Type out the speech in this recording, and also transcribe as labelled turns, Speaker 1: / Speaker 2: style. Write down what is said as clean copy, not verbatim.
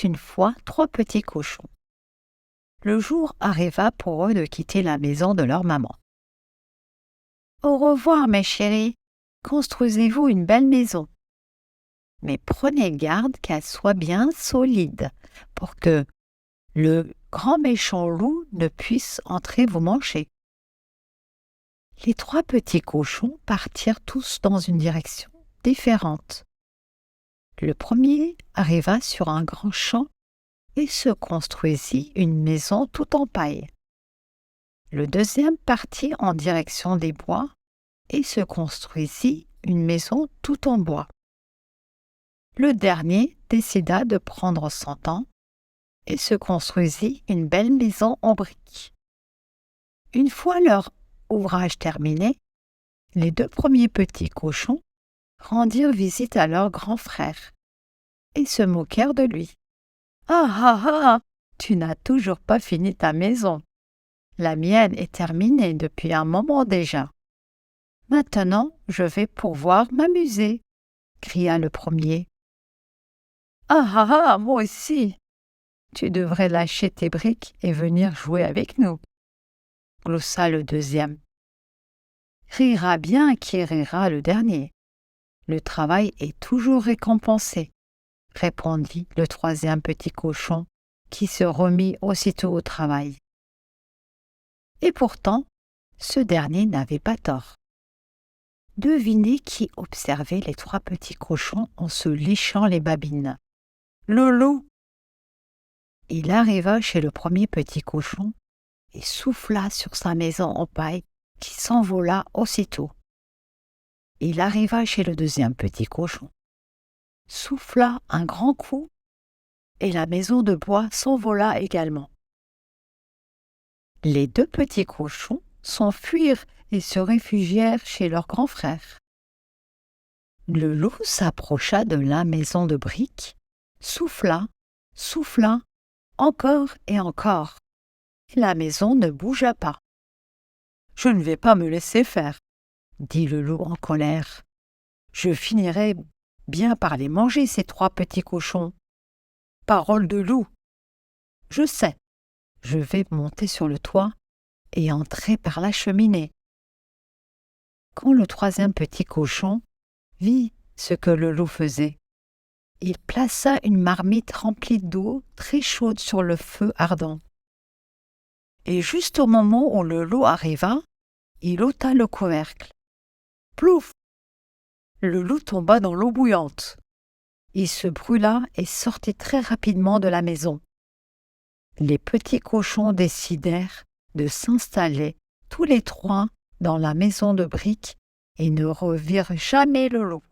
Speaker 1: une fois 3 petits cochons. Le jour arriva pour eux de quitter la maison de leur maman. « Au revoir, mes chéris, construisez-vous une belle maison. Mais prenez garde qu'elle soit bien solide pour que le grand méchant loup ne puisse entrer vous manger. » Les 3 petits cochons partirent tous dans une direction différente. Le premier arriva sur un grand champ et se construisit une maison tout en paille. Le deuxième partit en direction des bois et se construisit une maison tout en bois. Le dernier décida de prendre son temps et se construisit une belle maison en briques. Une fois leur ouvrage terminé, les 2 premiers petits cochons rendirent visite à leur grand frère et se moquèrent de lui. « Ah ah ah, tu n'as toujours pas fini ta maison. La mienne est terminée depuis un moment déjà. Maintenant, je vais pouvoir m'amuser, » cria le premier. « Ah ah ah, moi aussi. Tu devrais lâcher tes briques et venir jouer avec nous, » gloussa le deuxième. « Rira bien qui rira le dernier. Le travail est toujours récompensé, » répondit le troisième petit cochon, qui se remit aussitôt au travail. Et pourtant, ce dernier n'avait pas tort. Devinez qui observait les 3 petits cochons en se léchant les babines. Le loup. Il arriva chez le premier petit cochon et souffla sur sa maison en paille qui s'envola aussitôt. Il arriva chez le deuxième petit cochon, souffla un grand coup et la maison de bois s'envola également. Les 2 petits cochons s'enfuirent et se réfugièrent chez leur grand frère. Le loup s'approcha de la maison de briques, souffla, encore et encore. Et la maison ne bougea pas. « Je ne vais pas me laisser faire, » dit le loup en colère. « Je finirai bien par les manger, ces 3 petits cochons. Parole de loup. Je sais, je vais monter sur le toit et entrer par la cheminée. » Quand le troisième petit cochon vit ce que le loup faisait, il plaça une marmite remplie d'eau très chaude sur le feu ardent. Et juste au moment où le loup arriva, il ôta le couvercle. Plouf! Le loup tomba dans l'eau bouillante. Il se brûla et sortit très rapidement de la maison. Les petits cochons décidèrent de s'installer tous les 3 dans la maison de briques et ne revirent jamais le loup.